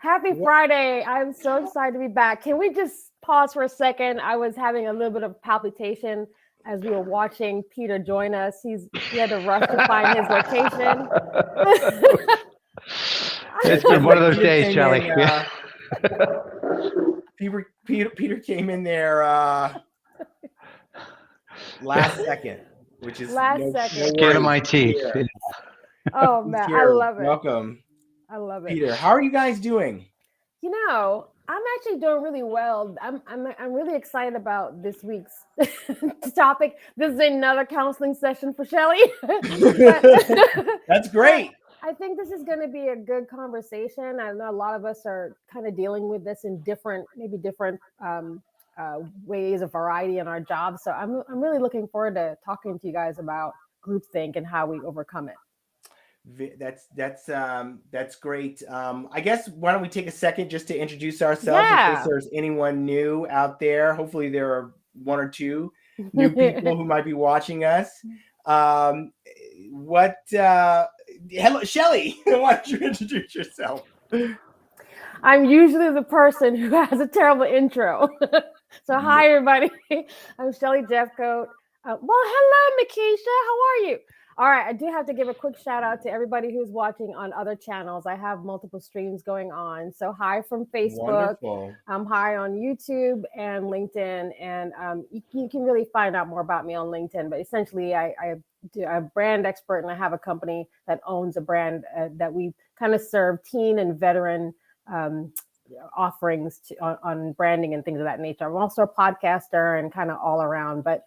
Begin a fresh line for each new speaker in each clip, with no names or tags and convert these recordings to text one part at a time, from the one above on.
Happy
What?
Friday. I'm so excited to be back. Can we just pause for a second? I was having a little bit of palpitation as we were watching Peter join us. He had to rush to find his location.
It's
It's
just
been one
like
of those
Peter
days,
came
Shelley.
in. Peter came in there last second, which is
Last
no
second.
Skin of
worries.
my
He's
teeth.
here.
Oh
He's
man, I
here.
love it.
Welcome,
I love it.
Peter. How are you guys doing?
I'm actually doing really well. I'm really excited about this week's topic. This is another counseling session for Shelly. But
That's
but
great.
I think this is going to be a good conversation. I know a lot of us are kind of dealing with this in different ways of variety in our jobs. So I'm really looking forward to talking to you guys about groupthink and how we overcome it.
That's great. I guess why don't we take a second just to introduce ourselves in case
Yeah.
there's anyone new out there. Hopefully there are one or two new people who might be watching us. Um, Hello, Shelly. Why don't you introduce yourself?
I'm usually the person who has a terrible intro. So
Yeah,
hi everybody. I'm Shelly Jeffcoat. Hello, Makisha. How are you? All right, I do have to give a quick shout out to everybody who's watching on other channels. I have multiple streams going on. So hi from Facebook.
wonderful.
Hi on YouTube and LinkedIn, and you can really find out more about me on LinkedIn. But essentially, I'm a brand expert, and I have a company that owns a brand that we kind of serve teen and veteran um, offerings on branding and things of that nature. I'm also a podcaster and kind of all around, but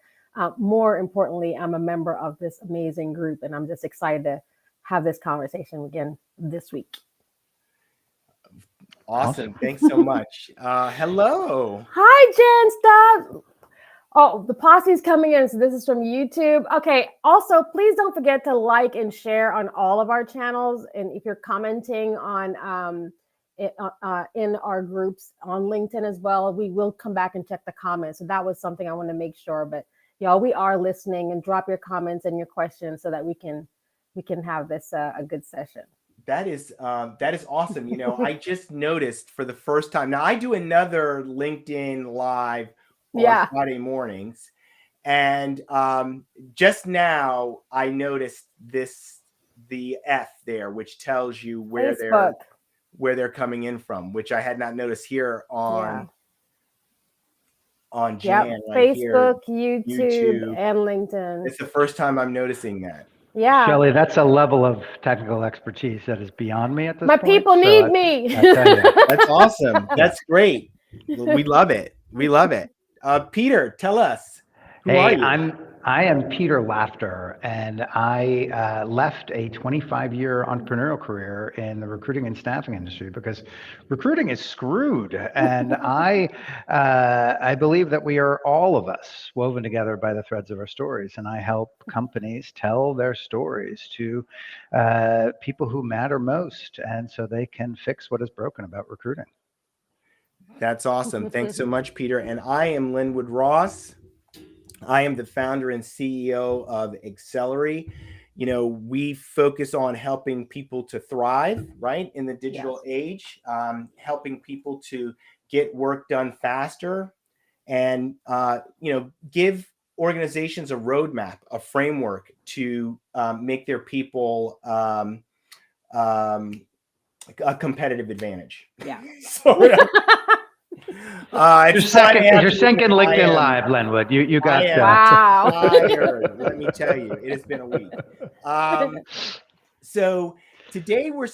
more importantly, I'm a member of this amazing group, and I'm just excited to have this conversation again this week.
Awesome. Thanks so much. Hello.
Hi, Jen. Stop. Oh, the posse's coming in. So this is from YouTube. Okay. Also, please don't forget to like and share on all of our channels. And if you're commenting on in our groups on LinkedIn as well, we will come back and check the comments. So that was something I want to make sure. But y'all, we are listening, and drop your comments and your questions so that we can have this a good session.
That is awesome. I just noticed for the first time. Now I do another LinkedIn live on
Yeah.
Friday mornings, and just now I noticed the F there, which tells you
Facebook.
where they're coming in from, which I had not noticed here
Yeah.
on
Yep.
Jan right here,
Facebook, YouTube,
YouTube.
and LinkedIn.
It's the first time I'm noticing that.
Yeah.
Shelley, that's a level of technical expertise that is beyond me at this
My
point.
people
So
need me.
I tell you.
That's awesome.
Yeah.
That's great. We love it. We love it. Peter, tell us, who are
Hey,
you?
I am Peter Laughter, and I left a 25-year entrepreneurial career in the recruiting and staffing industry because recruiting is screwed, and I believe that we are all of us woven together by the threads of our stories, and I help companies tell their stories to people who matter most, and so they can fix what is broken about recruiting.
That's awesome. Thanks so much, Peter. And I am Linwood Ross. I am the founder and CEO of Accelerate. We focus on helping people to thrive, right, in the digital age, helping people to get work done faster, and give organizations a roadmap, a framework to make their people a competitive advantage.
Yeah.
Sort of.
Your second LinkedIn Live, Lenwood. You got
Wow.
tired. Let me tell you, it has been a week. So today we're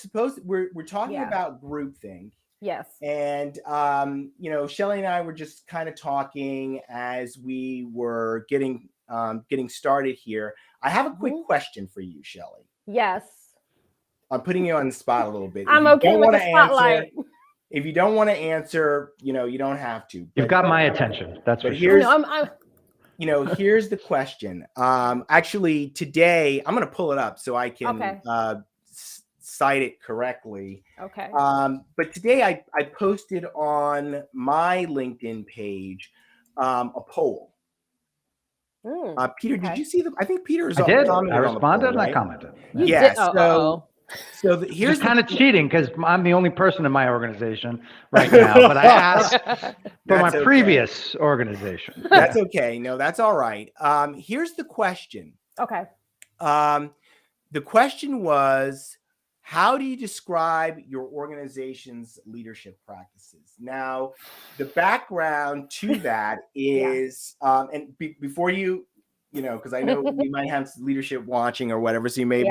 talking about groupthink.
Yes.
And Shelly and I were just kind of talking as we were getting started here. I have a quick question for you, Shelly.
Yes.
I'm putting you on the spot a little bit.
I'm okay with the spotlight.
If you don't want to answer, you don't have to.
You've got my attention. That's for
sure.
Here's,
here's the question. Actually, today I'm going to pull it up so I can cite it correctly.
Okay.
But today I posted on my LinkedIn page a poll. Peter, did you see I think Peter's
I did.
commented
I responded
on the poll, right?
and I commented.
Yeah. So So
Here's kind of cheating because I'm the only person in my organization right now, but I asked for my previous organization.
That's okay. No, that's all right. Here's the question.
Okay.
The question was, how do you describe your organization's leadership practices? Now, the background to that is, and before you know, because I know we might have leadership watching or whatever, so you may,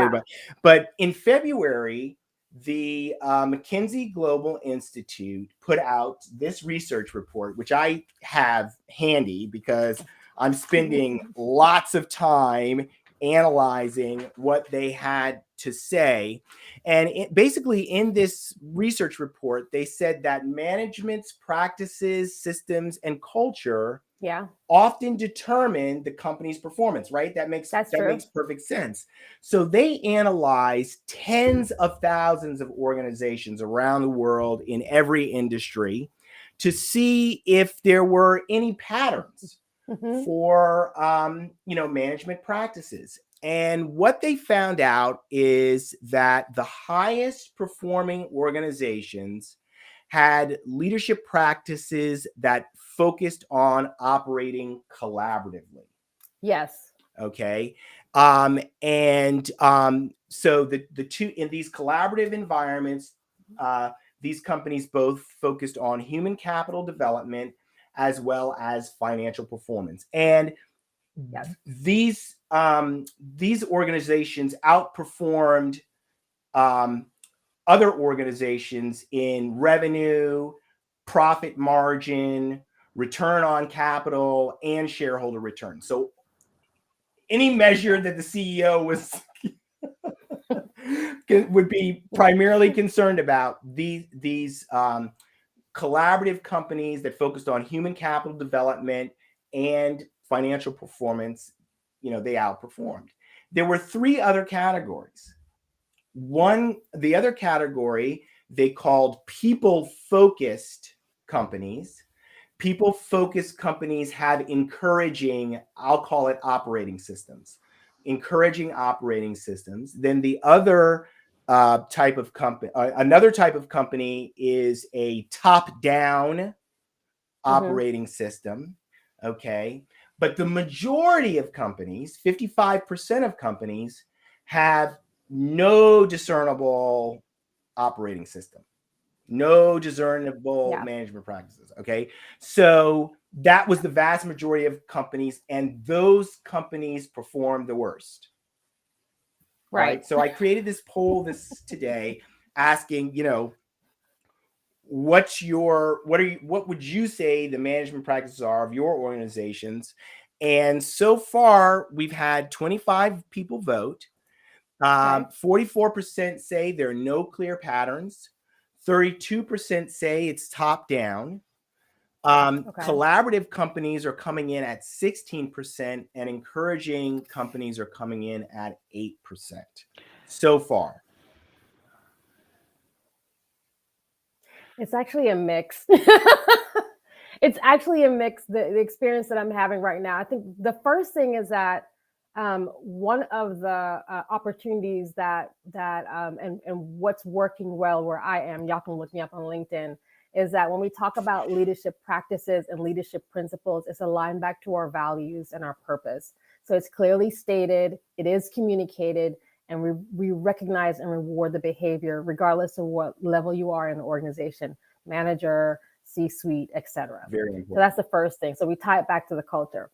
but in February, the McKinsey Global Institute put out this research report, which I have handy because I'm spending lots of time analyzing what they had to say. And basically in this research report, they said that management's practices, systems, and culture often determine the company's performance, right? That makes perfect sense. So they analyzed tens of thousands of organizations around the world in every industry to see if there were any patterns for management practices. And what they found out is that the highest performing organizations had leadership practices that focused on operating collaboratively.
Yes.
Okay. So the two in these collaborative environments, these companies both focused on human capital development as well as financial performance. And these organizations outperformed other organizations in revenue, profit margin, return on capital, and shareholder return. So any measure that the CEO would be primarily concerned about, these collaborative companies that focused on human capital development and financial performance, they outperformed. There were three other categories. The other category they called people-focused companies. People-focused companies have encouraging, I'll call it operating systems, encouraging operating systems. Then the other type of company, another type of company is a top-down operating system. Okay. But the majority of companies, 55% of companies, have no discernible operating system, no discernible management practices. Okay. So that was the vast majority of companies, and those companies perform the worst. Right. So I created this poll today asking, what would you say the management practices are of your organizations? And so far we've had 25 people vote. 44% say there are no clear patterns. 32% say it's top down. Collaborative companies are coming in at 16%, and encouraging companies are coming in at 8% so far.
It's actually a mix. It's actually a mix. The experience that I'm having right now, I think the first thing is that one of the opportunities and what's working well where I am, y'all can look me up on LinkedIn, is that when we talk about leadership practices and leadership principles, it's aligned back to our values and our purpose. So it's clearly stated, it is communicated, and we recognize and reward the behavior regardless of what level you are in the organization, manager, C-suite, etc.
Very important.
So that's the first thing. So we tie it back to the culture.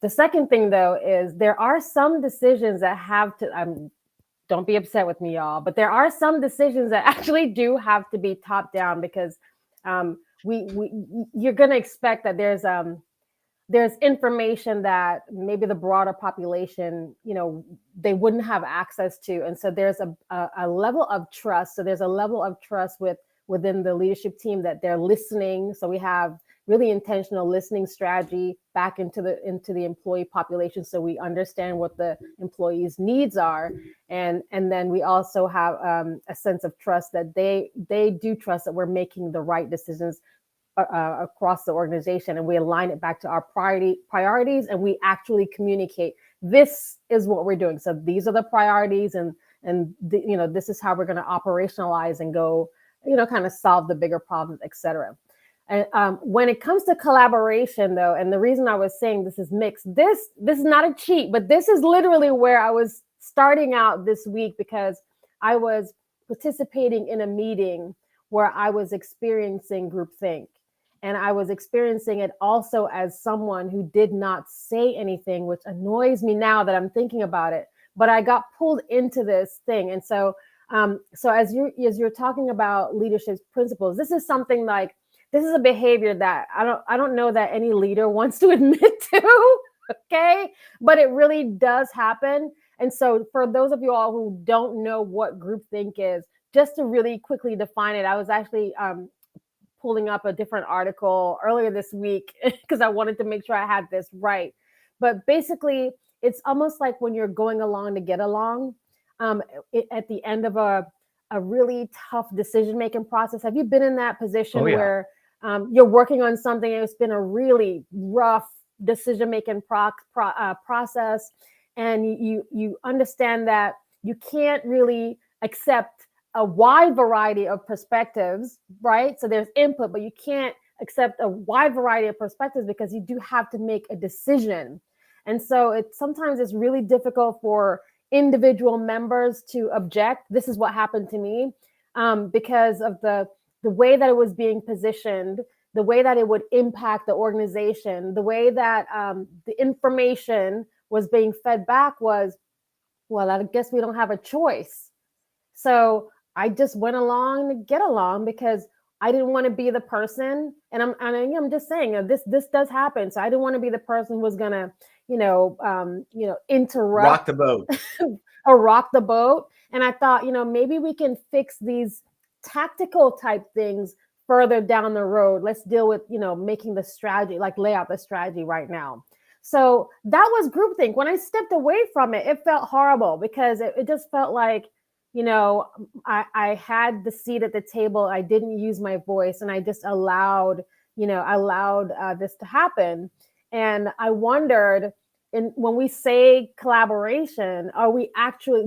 The second thing, though, is there are some decisions that have to, don't be upset with me, y'all, but there are some decisions that actually do have to be top down, because you're going to expect that there's information that maybe the broader population, they wouldn't have access to. And so there's a level of trust. So there's a level of trust within the leadership team that they're listening. So we have really intentional listening strategy back into the employee population, so we understand what the employees' needs are, and then we also have a sense of trust that they do trust that we're making the right decisions across the organization, and we align it back to our priorities, and we actually communicate, this is what we're doing. So these are the priorities, and and this is how we're going to operationalize and go, kind of solve the bigger problems, etc. And when it comes to collaboration, though, and the reason I was saying this is mixed, this is not a cheat, but this is literally where I was starting out this week, because I was participating in a meeting where I was experiencing groupthink. And I was experiencing it also as someone who did not say anything, which annoys me now that I'm thinking about it. But I got pulled into this thing. And so as you're talking about leadership principles, this is something like, this is a behavior that I don't know that any leader wants to admit to, okay? But it really does happen. And so for those of you all who don't know what groupthink is, just to really quickly define it, I was actually pulling up a different article earlier this week because I wanted to make sure I had this right. But basically, it's almost like when you're going along to get along, at the end of a really tough decision-making process. Have you been in that position where you're working on something and it's been a really rough decision-making process, and you understand that you can't really accept a wide variety of perspectives, right? So there's input, but you can't accept a wide variety of perspectives because you do have to make a decision. And so sometimes it's really difficult for individual members to object. This is what happened to me because of the way that it was being positioned, the way that it would impact the organization, the way that the information was being fed back was, well, I guess we don't have a choice. So I just went along to get along because I didn't want to be the person. And I'm just saying this does happen. So I didn't want to be the person who was gonna, interrupt,
rock the boat,
or rock the boat. And I thought, maybe we can fix these tactical type things further down the road. Let's deal with, making the strategy, like lay out the strategy right now. So that was groupthink. When I stepped away from it, it felt horrible because it just felt like, I had the seat at the table. I didn't use my voice, and I just allowed this to happen. And I wondered, when we say collaboration,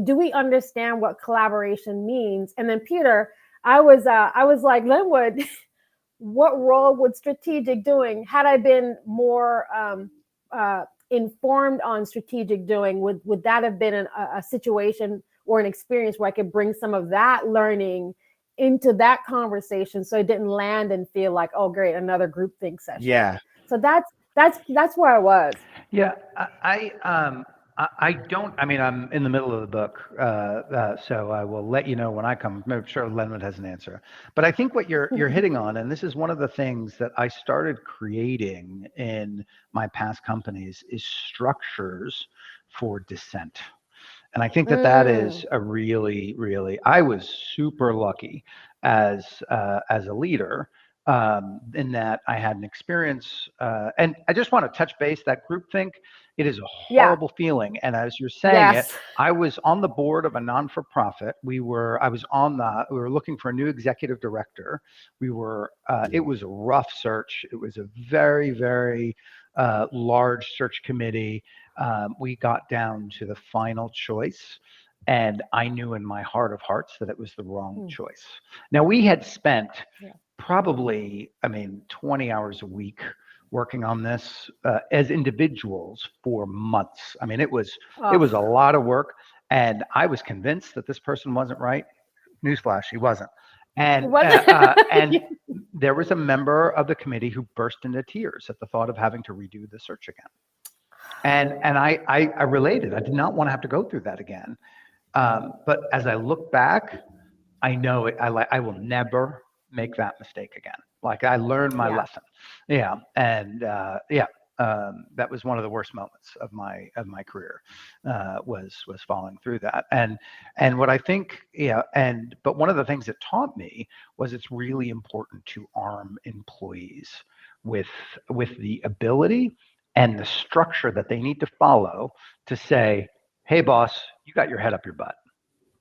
do we understand what collaboration means? And then Peter, I was like, Linwood, what role would strategic doing, had I been more informed on strategic doing, would that have been a situation or an experience where I could bring some of that learning into that conversation, so it didn't land and feel like, oh great, another groupthink session.
Yeah.
So that's where I was.
Yeah, I don't. I mean, I'm in the middle of the book, so I will let you know when I come. I'm sure Lenwood has an answer. But I think what you're hitting on, and this is one of the things that I started creating in my past companies, is structures for dissent. And I think that is a really, really, I was super lucky as a leader in that I had an experience. And I just want to touch base that groupthink. It is a horrible feeling. And as you're saying it, I was on the board of a non-for-profit. We were looking for a new executive director. It was a rough search. It was a very, very large search committee. We got down to the final choice, and I knew in my heart of hearts that it was the wrong choice. Now, we had spent probably, 20 hours a week working on this as individuals for months. I mean, it was a lot of work, and I was convinced that this person wasn't right. Newsflash, he wasn't. And there was a member of the committee who burst into tears at the thought of having to redo the search again. And I related. I did not want to have to go through that again. But as I look back, I know I will never make that mistake again. Like, I learned my lesson. Yeah. And that was one of the worst moments of my career, was falling through that. And what I think, but one of the things it taught me was it's really important to arm employees with the ability and the structure that they need to follow to say, hey boss, you got your head up your butt.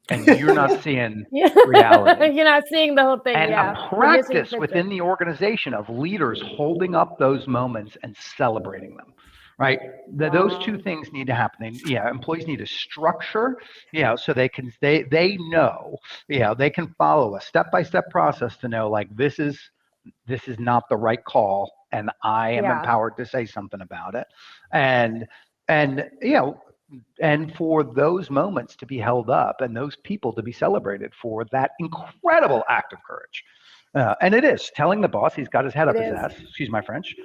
And you're not seeing reality.
You're not seeing the whole thing.
And a practice within the organization of leaders holding up those moments and celebrating them, right? Those two
Wow.
things need to happen. Employees need a structure, so they know, they can follow a step-by-step process to know, like, this is not the right call, and I am
Yeah.
empowered to say something about it. And and and for those moments to be held up and those people to be celebrated for that incredible act of courage. And it is telling the boss he's got his head
It
up his
is.
ass, excuse my French,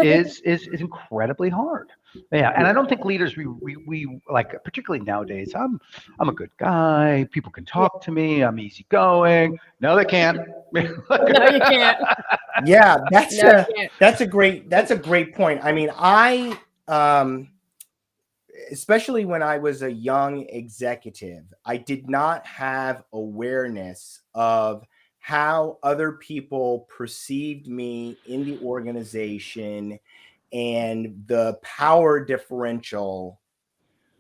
is incredibly hard. Yeah, and I don't think leaders we like, particularly nowadays. I'm a good guy. People can
Yeah.
talk to me. I'm easygoing. No, they can't.
No, you can't.
Yeah,
No, you can't.
that's a great point. I mean, I especially when I was a young executive, I did not have awareness of how other people perceived me in the organization and the power differential,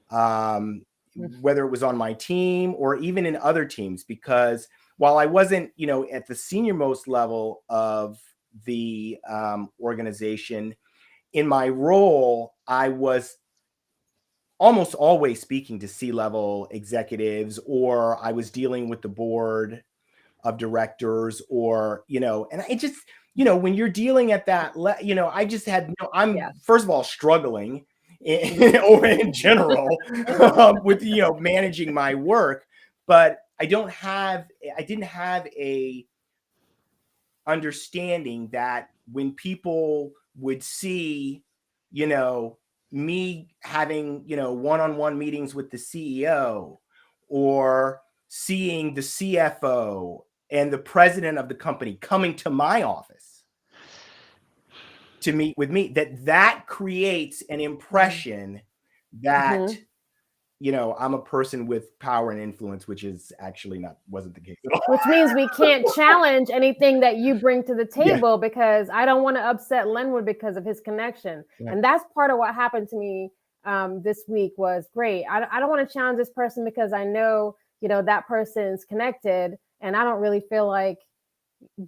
whether it was on my team or even in other teams. Because while I wasn't, at the senior most level of the organization, in my role, I was almost always speaking to C-level executives, or I was dealing with the board of directors, or, and I just, when you're dealing at that, I just had, I'm
Yeah.
first of all struggling or in general with, managing my work, but I didn't have a understanding that when people would see, me having, one-on-one meetings with the CEO, or seeing the CFO and the president of the company coming to my office to meet with me, that creates an impression that,
Mhm.
I'm a person with power and influence, which is actually wasn't the case at all.
Which means we can't challenge anything that you bring to the
Yeah.
table, because I don't want to upset Lenwood because of his connection.
Yeah.
And that's part of what happened to me this week. Was great. I don't want to challenge this person because I know, that person's connected, and I don't really feel like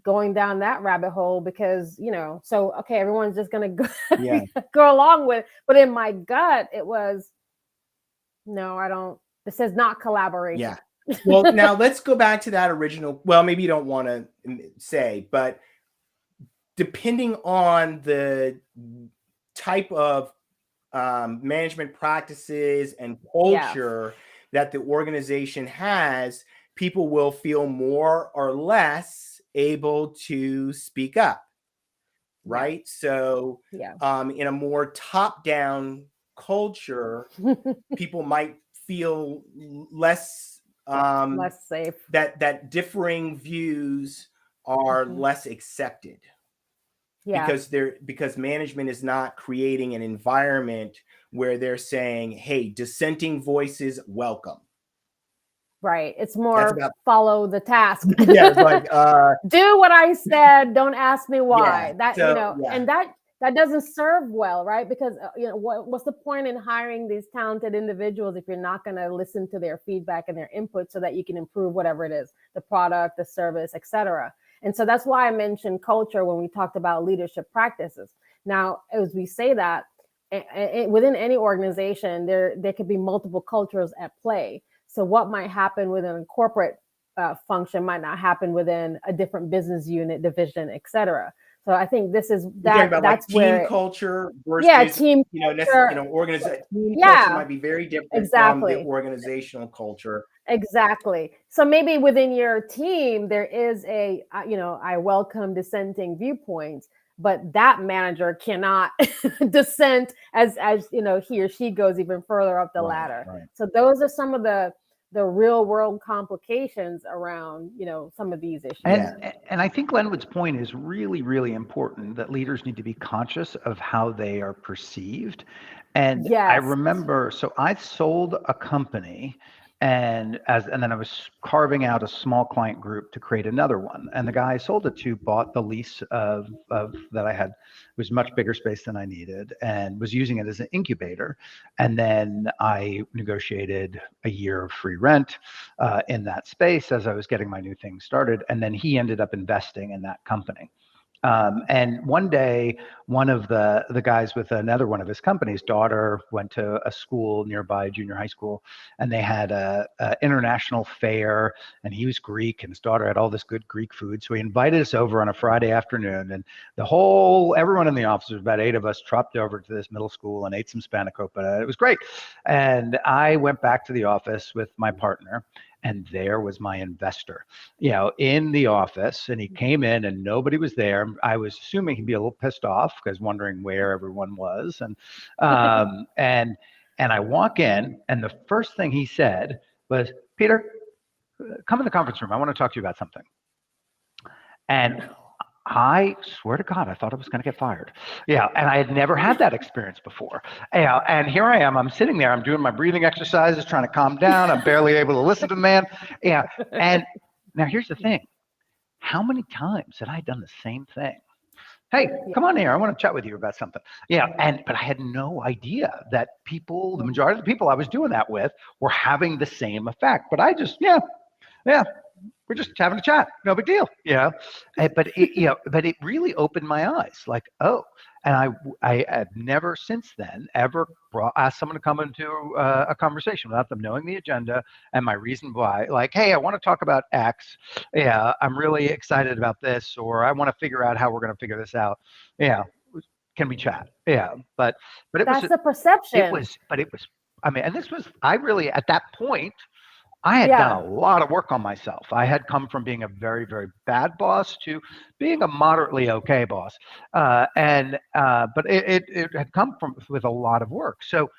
going down that rabbit hole, because, so, okay, everyone's just going to
Yeah.
go along with it. But in my gut, it was, no, I don't, this is not collaboration.
Yeah. Well, now let's go back to that original. Well, maybe you don't want to say, but depending on the type of management practices and culture that the organization has, people will feel more or less able to speak up, right?
Yeah.
So, in a more top-down culture, people might feel less
Less safe.
that differing views are less accepted, because management is not creating an environment where they're saying, hey, dissenting voices welcome.
Right. It's more follow the task.
Yeah, it's like
do what I said, don't ask me why.
Yeah,
and that doesn't serve well, right? Because what's the point in hiring these talented individuals if you're not going to listen to their feedback and their input so that you can improve whatever it is, the product, the service, etc. And so that's why I mentioned culture when we talked about leadership practices. Now, as we say that, within any organization, there could be multiple cultures at play. So what might happen within a corporate function might not happen within a different business unit, division, etc. So I think this is that.
About
that's
like
where
team culture versus
team culture.
Team culture might be very different from the
Exactly.
organizational culture.
Exactly. So maybe within your team there is I welcome dissenting viewpoints, but that manager cannot dissent as he or she goes even further up the ladder.
Right.
So those are some of the real world complications around some of these issues.
And I think Lenwood's point is really, really important, that leaders need to be conscious of how they are perceived. And I remember, so I sold a company, and then I was carving out a small client group to create another one. And the guy I sold it to bought the lease of that I had. It was much bigger space than I needed, and was using it as an incubator. And then I negotiated a year of free rent in that space as I was getting my new thing started. And then he ended up investing in that company. And one day, one of the guys with another one of his companies' daughter went to a school nearby, junior high school, and they had a international fair, and he was Greek, and his daughter had all this good Greek food. So he invited us over on a Friday afternoon, and everyone in the office, there was about 8 of us, tropped over to this middle school and ate some spanakopita. It was great. And I went back to the office with my partner, and there was my investor, in the office, and he came in and nobody was there. I was assuming he'd be a little pissed off because wondering where everyone was. And I walk in, and the first thing he said was, "Peter, come in the conference room. I want to talk to you about something." And I swear to God, I thought I was going to get fired. And I had never had that experience before. And here I am. I'm sitting there. I'm doing my breathing exercises, trying to calm down. I'm barely able to listen to the man. And now here's the thing. How many times had I done the same thing? Hey, come on here. I want to chat with you about something. But I had no idea that the majority of the people I was doing that with were having the same effect. But I just, we're just having a chat, no big deal, But it really opened my eyes, like, oh. And I have never since then ever asked someone to come into a conversation without them knowing the agenda and my reason why. Like, hey, I want to talk about X. I'm really excited about this, or I want to figure out how we're going to figure this out. Can we chat? But it
That's
was
the perception.
It was. I mean, and this was. I really at that point, I had done a lot of work on myself. I had come from being a very, very bad boss to being a moderately okay boss, but it had come with a lot of work. So,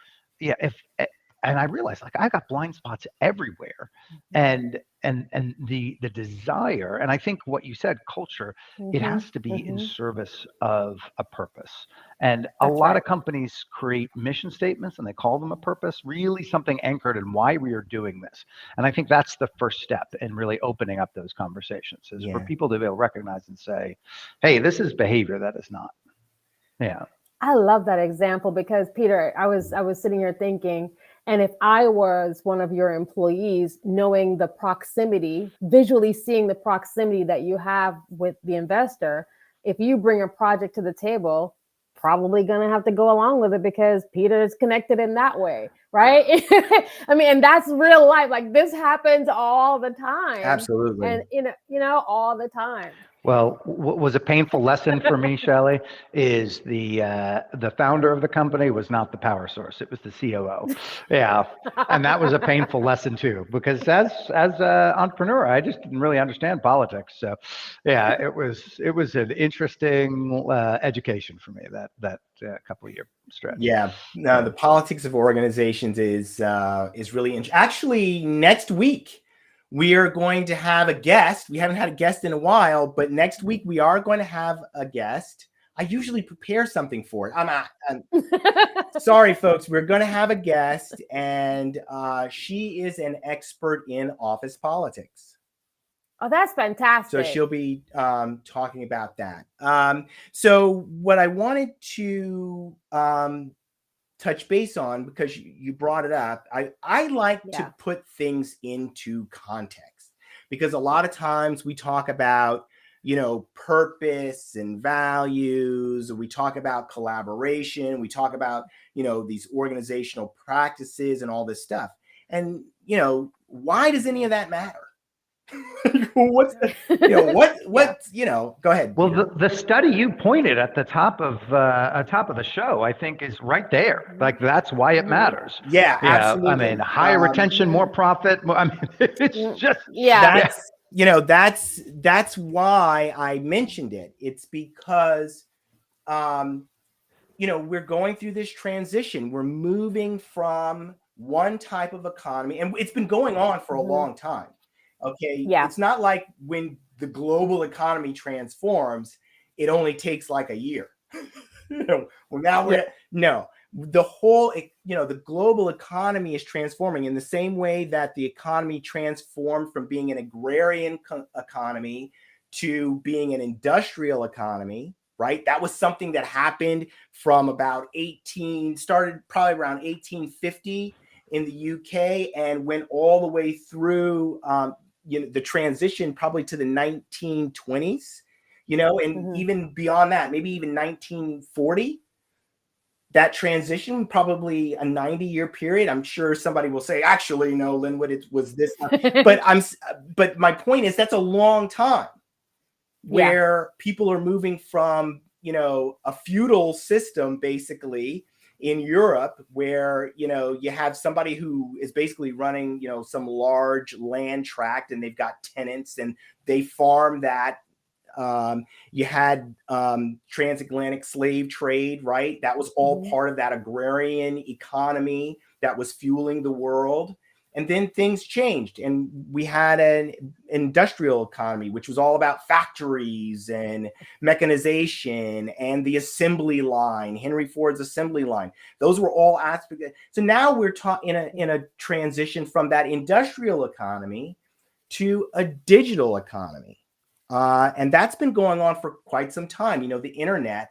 and I realized, like, I got blind spots everywhere, and the desire, and I think what you said, culture, it has to be in service of a purpose. And a lot of companies create mission statements and they call them a purpose, really something anchored in why we are doing this. And I think that's the first step in really opening up those conversations, is for people to be able to recognize and say, hey, this is behavior that is not.
I love that example because, Peter, I was sitting here thinking, and if I was one of your employees, knowing the proximity, visually seeing the proximity that you have with the investor, if you bring a project to the table, probably going to have to go along with it because Peter is connected in that way, right? I mean, and that's real life. Like, this happens all the time.
Absolutely.
And, all the time.
Well, what was a painful lesson for me, Shelley, is the founder of the company was not the power source; it was the COO. And that was a painful lesson too, because as an entrepreneur, I just didn't really understand politics. So, it was an interesting education for me that couple of year stretch.
No, the politics of organizations is really interesting. Actually, next week, we are going to have a guest. We haven't had a guest in a while, but next week we are going to have a guest. I usually prepare something for it. I'm sorry, folks. We're going to have a guest, and she is an expert in office politics.
Oh, that's fantastic.
So she'll be talking about that. So what I wanted to touch base on, because you brought it up, I like to put things into context, because a lot of times we talk about, purpose and values, or we talk about collaboration, we talk about, these organizational practices and all this stuff. And, why does any of that matter? What's go ahead.
Well, the study you pointed at the top of the show, I think, is right there. Like, that's why it matters.
Absolutely.
I mean, higher retention, more profit. I mean, it's just
that's why I mentioned it. It's because we're going through this transition. We're moving from one type of economy, and it's been going on for a long time. Okay. It's not like when the global economy transforms, it only takes like a year. The whole, the global economy is transforming in the same way that the economy transformed from being an agrarian economy to being an industrial economy, right? That was something that happened from started probably around 1850 in the UK and went all the way through, the transition probably to the 1920s. you know, and even beyond that, maybe even 1940. That transition, probably a 90-year period. I'm sure somebody will say, actually, no, Linwood, it was this time. But my point is, that's a long time where people are moving from, you know, a feudal system basically in Europe, where, you know, you have somebody who is basically running, you know, some large land tract, and they've got tenants and they farm that. You had transatlantic slave trade, right? That was all part of that agrarian economy that was fueling the world. And then things changed, and we had an industrial economy, which was all about factories and mechanization and the assembly line, Henry Ford's assembly line. Those were all aspects. So now we're in a transition from that industrial economy to a digital economy. And that's been going on for quite some time. You know, the internet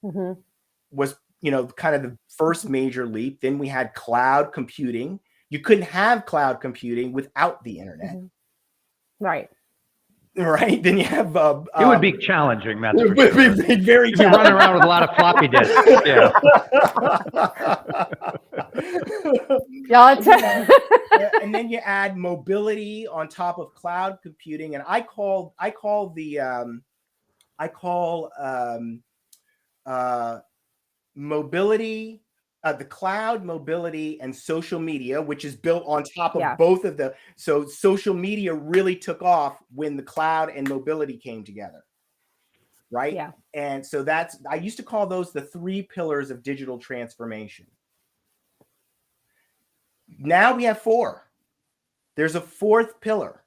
was, you know, kind of the first major leap. Then we had cloud computing. You couldn't have cloud computing without the internet.
Right.
Right. Then you have
it would be challenging. That's
it would be very
challenging. You'd be running around with a lot of floppy disks. Yeah.
And then you add mobility on top of cloud computing, and I call mobility, the cloud, mobility, and social media, which is built on top of both of the. So social media really took off when the cloud and mobility came together, right?
Yeah.
And so I used to call those the 3 pillars of digital transformation. Now we have 4. There's a 4th pillar,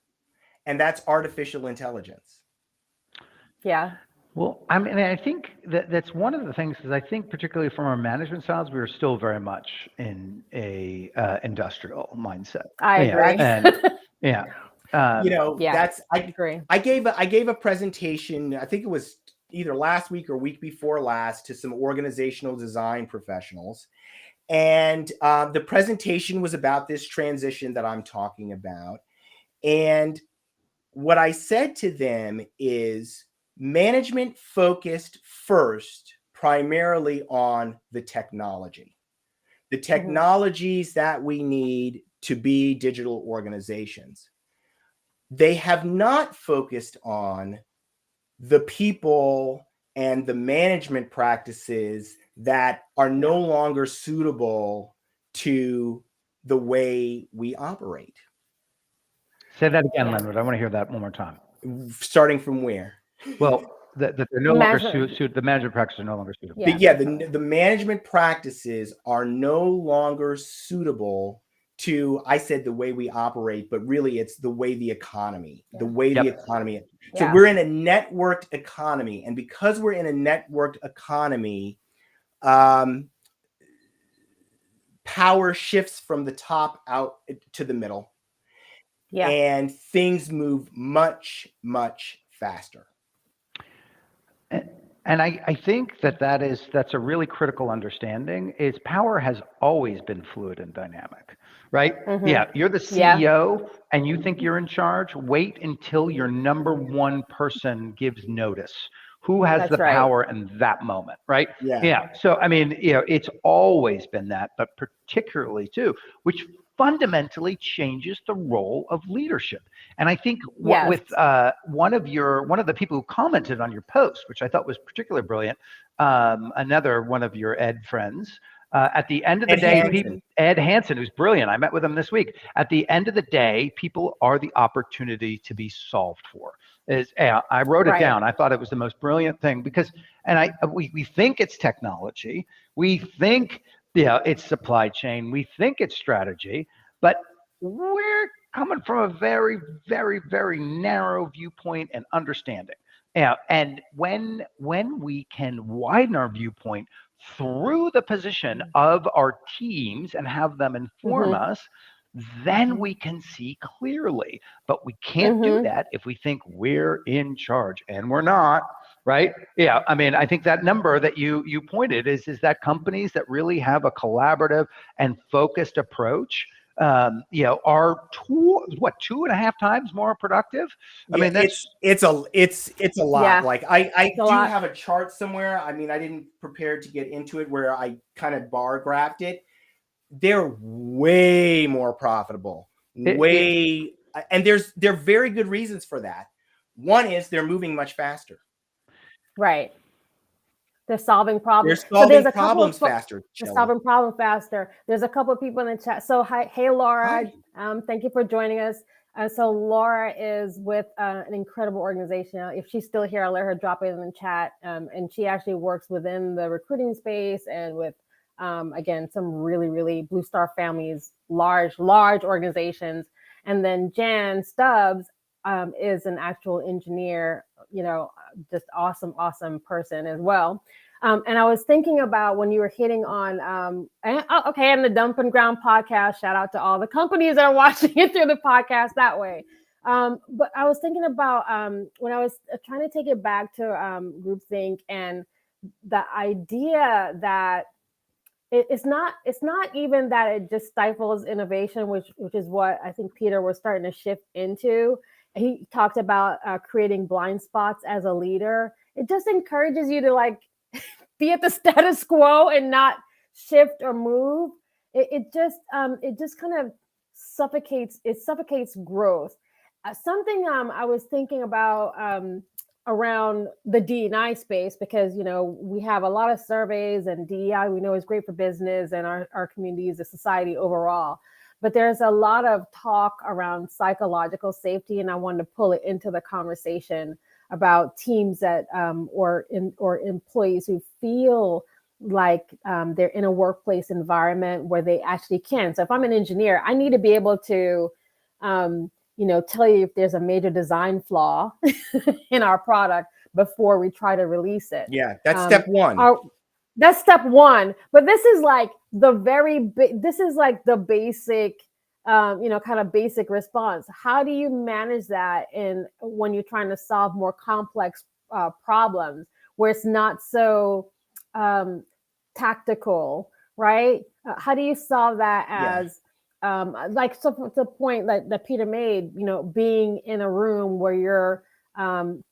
and that's artificial intelligence.
Yeah.
Well, I mean, I think that's one of the things, is I think particularly from our management styles, we are still very much in a industrial mindset.
I agree.
And
you know, that's I
agree.
I gave a presentation, I think it was either last week or week before last, to some organizational design professionals. And the presentation was about this transition that I'm talking about. And what I said to them is, management focused first primarily on the technology, the technologies that we need to be digital organizations. They have not focused on the people and the management practices that are no longer suitable to the way we operate.
Say that again, Leonard. I want to hear that one more time.
Starting from where?
Well, that they're no longer suited. The management practices are no longer suitable.
The management practices are no longer suitable to, I said, the way we operate, but really it's the way the economy, the economy. So we're in a networked economy, and because we're in a networked economy, power shifts from the top out to the middle. And things move much, much faster.
And I think that's a really critical understanding, is power has always been fluid and dynamic, right? Yeah, you're the CEO and you think you're in charge. Wait until your number one person gives notice. Who has the power in that moment, right? Yeah. So, I mean, you know, it's always been that, but particularly too, which fundamentally changes the role of leadership. And I think with one of the people who commented on your post, which I thought was particularly brilliant, another one of your Ed friends, at the end of the day, Ed Hansen, who's brilliant. I met with him this week. At the end of the day, people are the opportunity to be solved for. I wrote it down. I thought it was the most brilliant thing, because, and we think it's technology. We think it's supply chain. We think it's strategy, but we're coming from a very, very, very narrow viewpoint and understanding. And when we can widen our viewpoint through the position of our teams and have them inform us, then we can see clearly. But we can't do that if we think we're in charge, and we're not. Right? Yeah. I mean, I think that number that you pointed is that companies that really have a collaborative and focused approach are 2.5 times more productive. I
Yeah,
mean, that's
it's a lot.
Yeah,
Like I
it's a
do
lot.
have a chart somewhere. I mean, I didn't prepare to get into it where I kind of bar graphed it. They're way more profitable. And there are very good reasons for that. One is they're moving much faster.
Right. They're solving
They're
problems. So there's
solving
a couple of
problems faster,
they're
Shelley.
solving problem faster. There's a couple of people in the chat. So hi, hey Laura,
Hi.
thank you for joining us. So Laura is with an incredible organization. If she's still here, I'll let her drop it in the chat. And she actually works within the recruiting space and with again some really Blue Star families, large organizations. And then Jan Stubbs is an actual engineer. Just awesome person as well. And I was thinking about when you were hitting on, and the Dump and Ground podcast, shout out to all the companies that are watching it through the podcast that way. But I was thinking about when I was trying to take it back to groupthink and the idea that it's not even that it just stifles innovation, which is what I think Peter was starting to shift into. He talked about creating blind spots as a leader. It just encourages you to be at the status quo and not shift or move. It just kind of suffocates growth. Something I was thinking about around the D&I space, because we have a lot of surveys, and DEI we know is great for business and our communities, the society overall. But there's a lot of talk around psychological safety, and I wanted to pull it into the conversation about teams that or employees who feel like they're in a workplace environment where they actually can. So if I'm an engineer, I need to be able to tell you if there's a major design flaw in our product before we try to release it.
Yeah, that's step one.
That's step one. But this is like this is like the basic, kind of basic response. How do you manage that when you're trying to solve more complex problems where it's not so tactical, right? How do you solve that as so the point that Peter made, being in a room where you're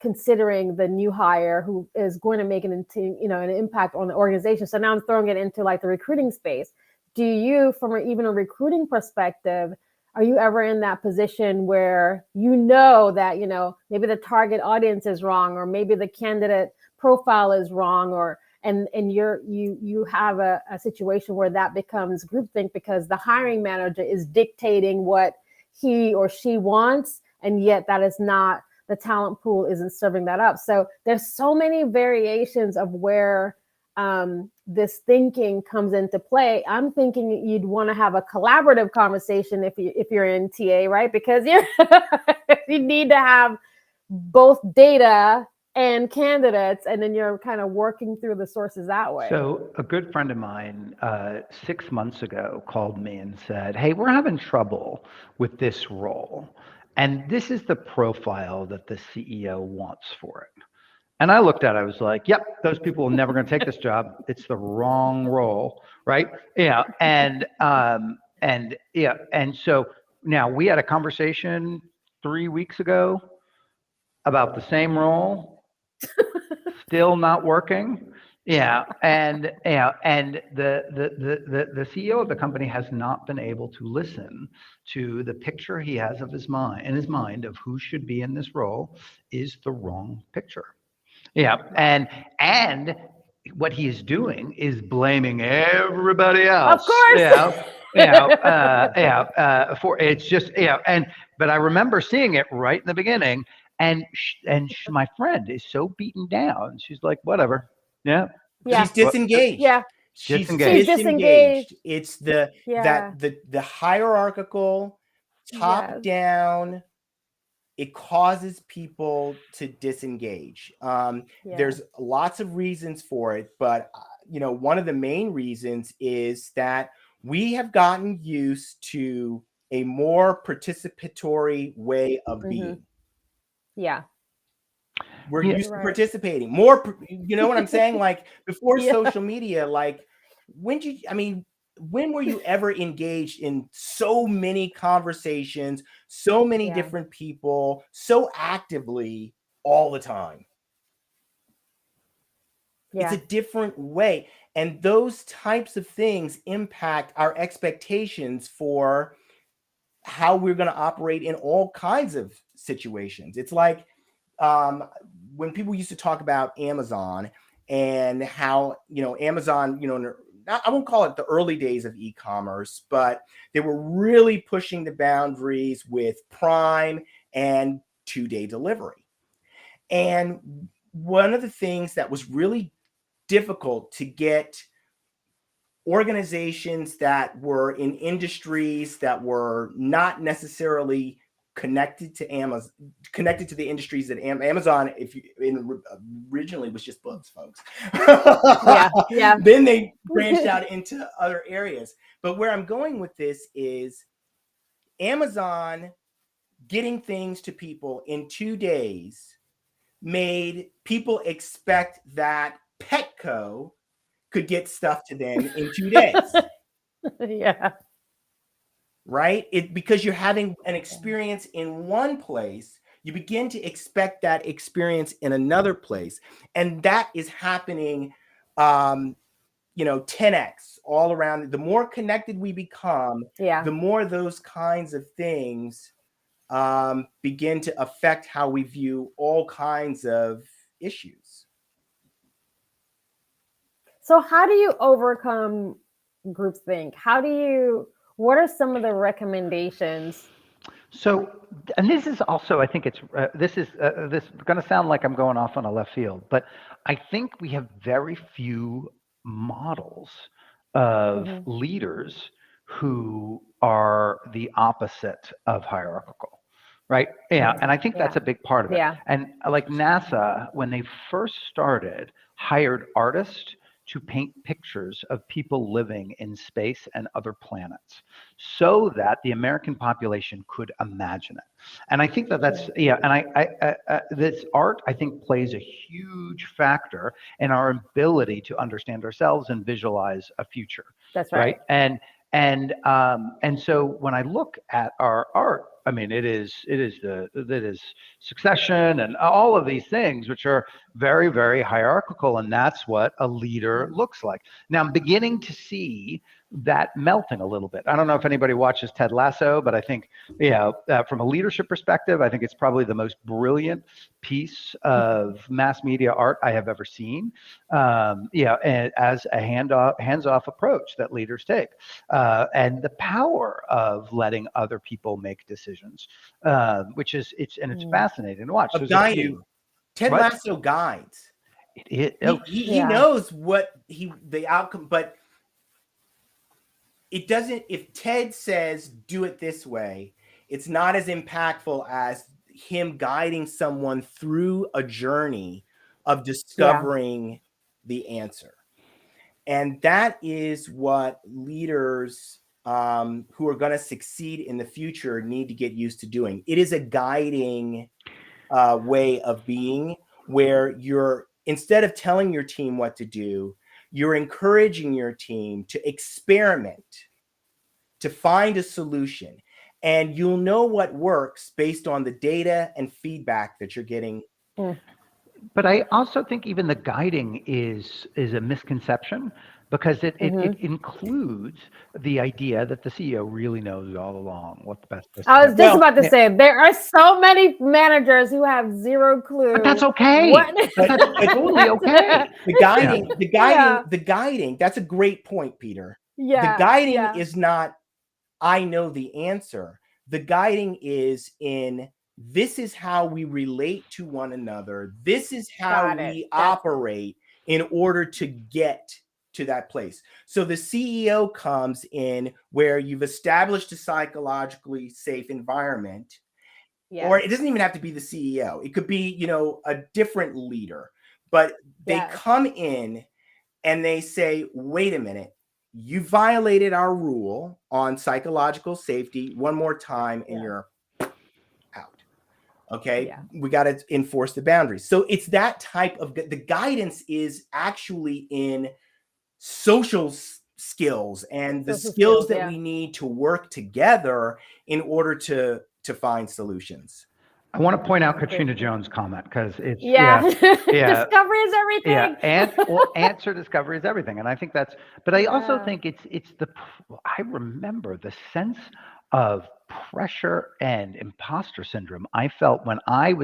considering the new hire who is going to make an impact on the organization. So now I'm throwing it into like the recruiting space. Do you, from even a recruiting perspective, are you ever in that position where that maybe the target audience is wrong, or maybe the candidate profile is wrong, and you have a situation where that becomes groupthink because the hiring manager is dictating what he or she wants, and yet that is not, the talent pool isn't serving that up. So there's so many variations of where this thinking comes into play. I'm thinking you'd want to have a collaborative conversation if you're in TA, right? Because you need to have both data and candidates, and then you're kind of working through the sources that way.
So a good friend of mine 6 months ago called me and said, hey, we're having trouble with this role, and this is the profile that the CEO wants for it. And I looked at it, I was like, yep, those people are never going to take this job. It's the wrong role, right? Yeah. And so now we had a conversation 3 weeks ago about the same role, still not working. Yeah. And the CEO of the company has not been able to listen to the picture he has of his mind of who should be in this role is the wrong picture. Yeah, and what he is doing is blaming everybody else.
Of course.
For it's just but I remember seeing it right in the beginning, and my friend is so beaten down. She's like, whatever. Yeah.
She's disengaged.
Yeah.
She's
Disengaged.
disengaged. It's the
Yeah.
the hierarchical top down. It causes people to disengage. There's lots of reasons for it, but one of the main reasons is that we have gotten used to a more participatory way of being.
Yeah.
We're used to participating more. You know what I'm saying? Like before social media, like when were you ever engaged in so many conversations, so many different people, so actively all the time? It's a different way. And those types of things impact our expectations for how we're going to operate in all kinds of situations. It's like when people used to talk about Amazon and how, Amazon, I won't call it the early days of e-commerce, but they were really pushing the boundaries with Prime and 2-day delivery. And one of the things that was really difficult to get organizations that were in industries that were not necessarily connected to Amazon, connected to the industries that Amazon, originally was just books, folks. Then they branched out into other areas. But where I'm going with this is Amazon getting things to people in 2 days made people expect that Petco could get stuff to them in 2 days. Right? Because you're having an experience in one place, you begin to expect that experience in another place. And that is happening, 10x all around. The more connected we become, the more those kinds of things begin to affect how we view all kinds of issues.
So how do you overcome groupthink? What are some of the recommendations?
So, and this is also, I think this is going to sound like I'm going off on a left field, but I think we have very few models of leaders who are the opposite of hierarchical, right? Yeah, and I think that's a big part of it. And like NASA, when they first started, hired artists to paint pictures of people living in space and other planets so that the American population could imagine it. And I think that's, this art, I think, plays a huge factor in our ability to understand ourselves and visualize a future.
That's right.
And so when I look at our art, I mean, it is Succession and all of these things, which are very, very hierarchical, and that's what a leader looks like. Now I'm beginning to see that melting a little bit. I don't know if anybody watches Ted Lasso, but I think, from a leadership perspective, I think it's probably the most brilliant piece of mass media art I have ever seen. And as a hands-off approach that leaders take, and the power of letting other people make decisions, which is it's fascinating to watch.
Ted Lasso guides. He knows what the outcome, but it doesn't. If Ted says do it this way, it's not as impactful as him guiding someone through a journey of discovering the answer. And that is what leaders who are going to succeed in the future need to get used to doing. It is a guiding way of being, where instead of telling your team what to do, you're encouraging your team to experiment, to find a solution, and you'll know what works based on the data and feedback that you're getting.
But I also think even the guiding is a misconception, because it includes the idea that the CEO really knows all along what the best person is.
I was just about to say, there are so many managers who have zero clue.
But that's okay. That's totally okay.
The guiding, that's a great point, Peter. The guiding is not, I know the answer. The guiding is in, this is how we relate to one another. This is how we operate in order to get to that place. So the CEO comes in where you've established a psychologically safe environment, or it doesn't even have to be the CEO. It could be, a different leader, but they come in and they say, wait a minute, you violated our rule on psychological safety one more time and you're out. Okay. We got to enforce the boundaries. So it's that type of, the guidance is actually in social skills and the
Social
skills
skills,
that
yeah.
we need to work together in order to find solutions.
I want to point out Katrina Jones' comment because it's
Yeah.
yeah,
Discovery is everything.
and well, answer discovery is everything, and I think that's. But I also
Yeah.
think it's the. I remember the sense of pressure and imposter syndrome I felt when I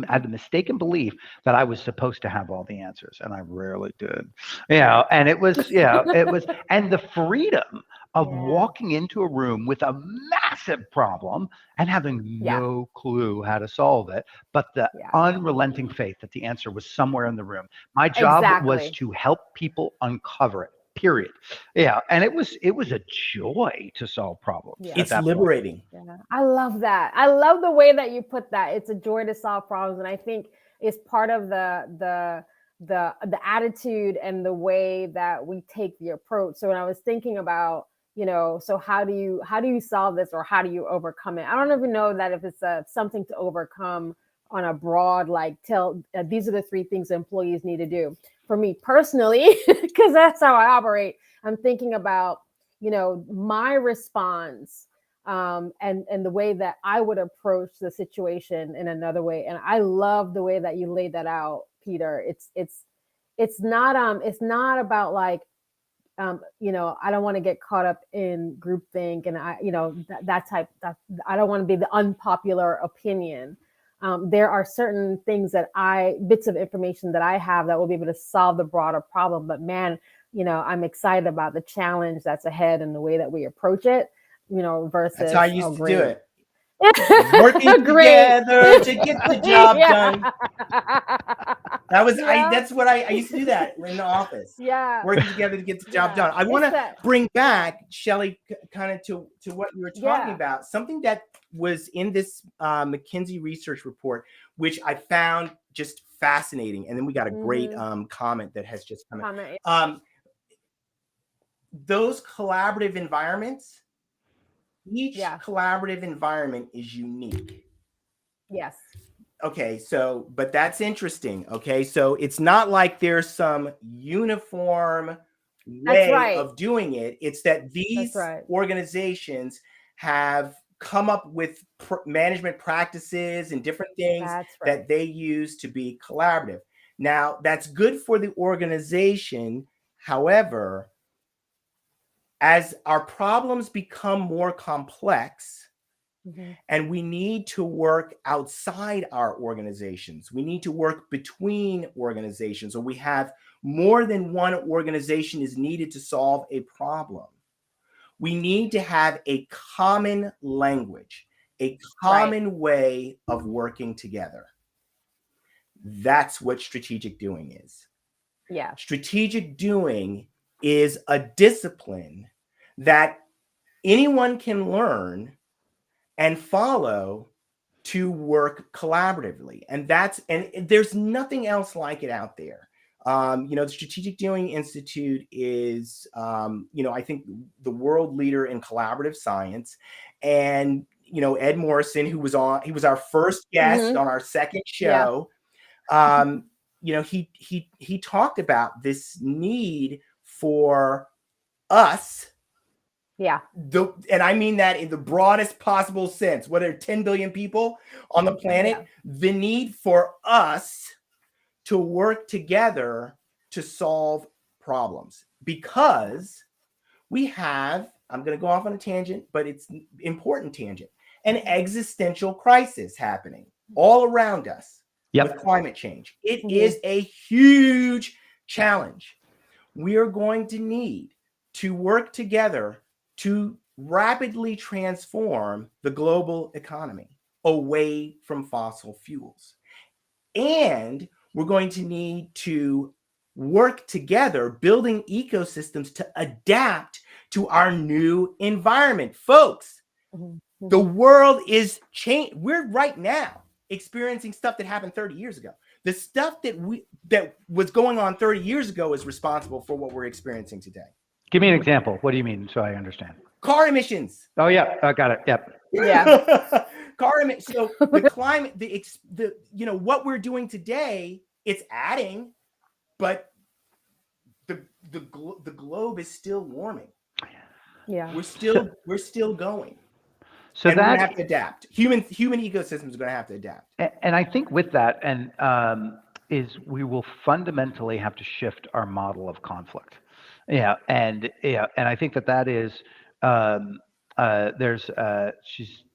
had the mistaken belief that I was supposed to have all the answers, and I rarely did. And it was and the freedom of
Yeah.
walking into a room with a massive problem and having
Yeah.
no clue how to solve it, but the
Yeah.
unrelenting faith that the answer was somewhere in the room. My job was
Exactly.
to help people uncover it. Period. And it was a joy to solve problems.
Yeah.
At
It's
that point.
liberating.
Yeah, I love that. I love the way that you put that. It's a joy to solve problems, and I think it's part of the attitude and the way that we take the approach. So when I was thinking about, so how do you solve this, or how do you overcome it? I don't even know that if it's something to overcome on a broad, like, these are the 3 things employees need to do. For me personally, because that's how I operate, I'm thinking about, my response, and the way that I would approach the situation in another way. And I love the way that you laid that out, Peter. It's not about like, I don't want to get caught up in groupthink, and I don't want to be the unpopular opinion. There are certain things bits of information that I have that will be able to solve the broader problem. But man, I'm excited about the challenge that's ahead and the way that we approach it, versus,
That's how I used to do
great.
it. Working
Great.
together to get the job
Yeah.
done. That was
Yeah.
that's what I used to do that in the office.
Yeah.
Working together to get the job
Yeah.
done. I want
It's
to
that.
bring back, Shelley, kind of to what you were talking
Yeah.
about. Something that was in this McKinsey research report, which I found just fascinating. And then we got a great comment that has just come in.
Comment, yeah.
Those collaborative environments, each
Yeah.
collaborative environment is unique.
Yes.
Okay, but that's interesting. Okay, so it's not like there's some uniform
That's
way
right.
of doing it. It's that these
right.
organizations have come up with management practices and different things
That's right.
that they use to be collaborative. Now, that's good for the organization. However, as our problems become more complex, and we need to work outside our organizations, we need to work between organizations, or we have more than one organization is needed to solve a problem. We need to have a common language, a common way of working together. That's what strategic doing is.
Yeah.
Strategic doing is a discipline that anyone can learn and follow to work collaboratively. And there's nothing else like it out there. The Strategic Doing Institute is, I think the world leader in collaborative science. And, Ed Morrison, he was our first guest on our second show. Yeah. He talked about this need for us.
Yeah.
And I mean that in the broadest possible sense. What are 10 billion people on the planet? Yeah. The need for us to work together to solve problems, because we have, I'm going to go off on a tangent, but it's an important tangent, an existential crisis happening all around us with climate change. It is a huge challenge. We are going to need to work together to rapidly transform the global economy away from fossil fuels. And we're going to need to work together, building ecosystems to adapt to our new environment. Folks, the world is changing. We're right now experiencing stuff that happened 30 years ago. The stuff that was going on 30 years ago is responsible for what we're experiencing today.
Give me an example. What do you mean, so I understand?
Car emissions.
Oh yeah, I got it. Yep.
Yeah. Car emissions. So the climate, what we're doing today, it's adding, but the globe is still warming.
Yeah.
We're still going.
So
and we're
that
gonna have to adapt. Human ecosystems are gonna have to adapt.
And I think with that, is we will fundamentally have to shift our model of conflict. And I think that is there's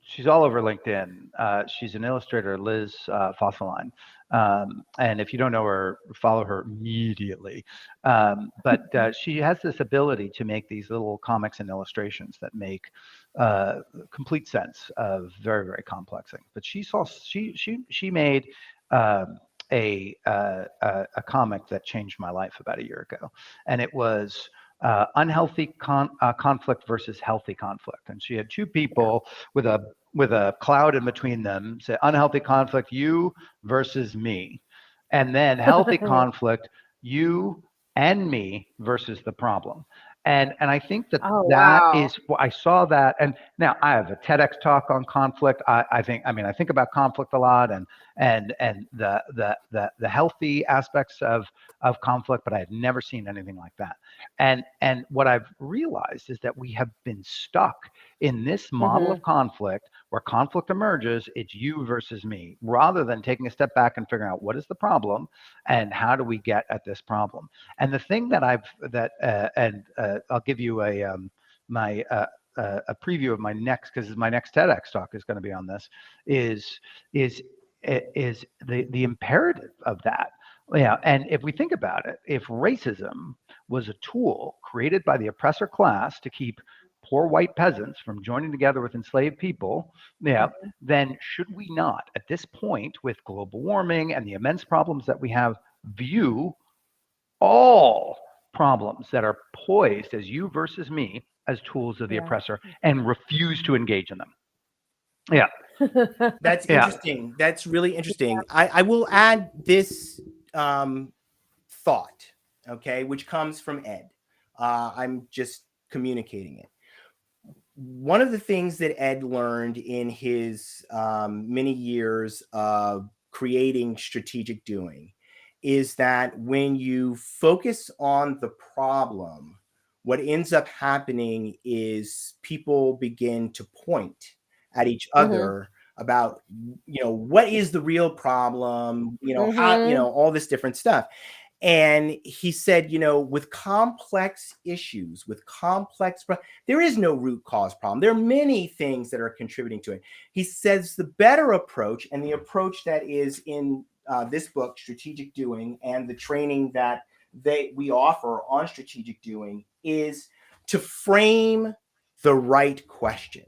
she's all over LinkedIn. She's an illustrator, Liz Fosseline. And if you don't know her, follow her immediately. But she has this ability to make these little comics and illustrations that make complete sense of very, very complex things. But she made a comic that changed my life about a year ago, and it was unhealthy conflict versus healthy conflict. And she had two people with a cloud in between them, say unhealthy conflict, you versus me, and then healthy conflict, you and me versus the problem. And I think
Oh,
that
wow.
is what I saw that. And now I have a TEDx talk on conflict. I think about conflict a lot and the healthy aspects of conflict, but I had never seen anything like that. And what I've realized is that we have been stuck in this model of conflict where conflict emerges, it's you versus me, rather than taking a step back and figuring out what is the problem and how do we get at this problem. And the thing that I'll give you a preview of my next, because my next TEDx talk is going to be on this, is the imperative of that. Yeah, and if we think about it, if racism was a tool created by the oppressor class to keep poor white peasants from joining together with enslaved people, then should we not, at this point, with global warming and the immense problems that we have, view all problems that are poised as you versus me as tools of the oppressor and refuse to engage in them? Yeah.
That's interesting. That's really interesting. I will add this thought, okay, which comes from Ed. I'm just communicating it. One of the things that Ed learned in his many years of creating strategic doing is that when you focus on the problem, what ends up happening is people begin to point at each other about, what is the real problem, how, all this different stuff. And he said, with complex issues, there is no root cause problem. There are many things that are contributing to it. He says the better approach, and the approach that is in this book, Strategic Doing, and the training that we offer on strategic doing, is to frame the right question.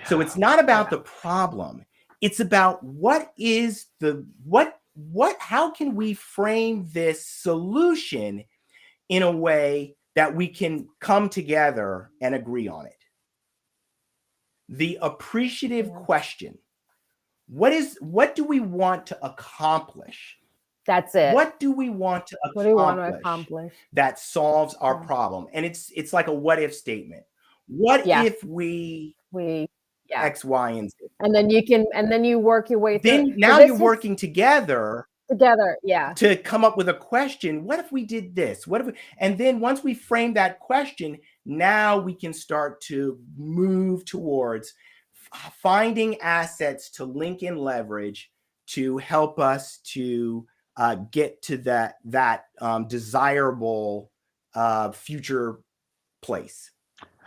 So it's not about the problem. It's about how can we frame this solution in a way that we can come together and agree on it. The appreciative question. What do we want to accomplish?
That's it.
What do we want to accomplish,
what do we want to accomplish
that solves our problem? And it's like a what if statement. What if we X, Y, and Z?
And then you work your way through.
Then now you're working together, to come up with a question. What if we did this? And then once we frame that question, now we can start to move towards finding assets to link and leverage to help us to get to that desirable future place.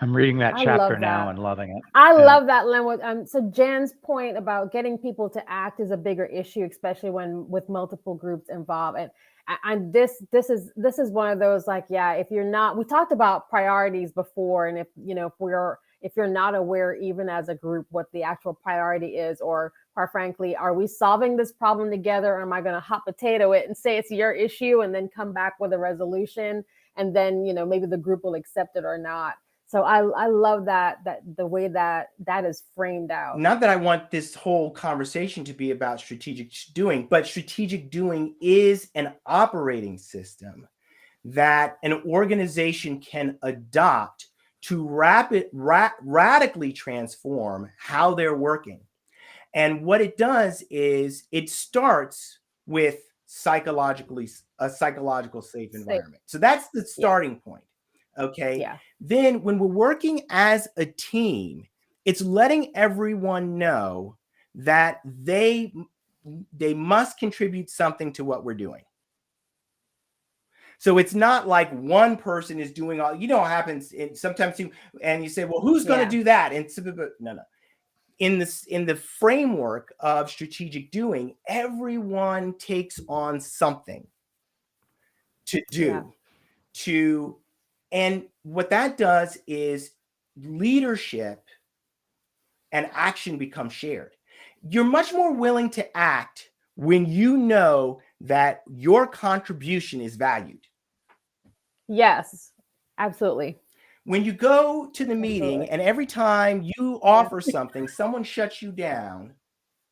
I'm reading that chapter now and loving it.
I love that, Len. So Jan's point about getting people to act is a bigger issue, especially when with multiple groups involved. And this is one of those, like, if you're not, we talked about priorities before, and if you're not aware, even as a group, what the actual priority is, or quite frankly, are we solving this problem together, or am I going to hot potato it and say it's your issue and then come back with a resolution, and then maybe the group will accept it or not. So I love that the way that is framed out.
Not that I want this whole conversation to be about strategic doing, but strategic doing is an operating system that an organization can adopt to radically transform how they're working. And what it does is it starts with a psychological safe environment. So that's the starting point. Okay.
Yeah.
Then when we're working as a team, it's letting everyone know that they must contribute something to what we're doing. So it's not like one person is doing all, what happens sometimes and you say, well, who's going to do that? And no. In the framework of strategic doing, everyone takes on something to do and what that does is leadership and action become shared. You're much more willing to act when you know that your contribution is valued.
Yes, absolutely.
When you go to the meeting and every time you offer something, someone shuts you down.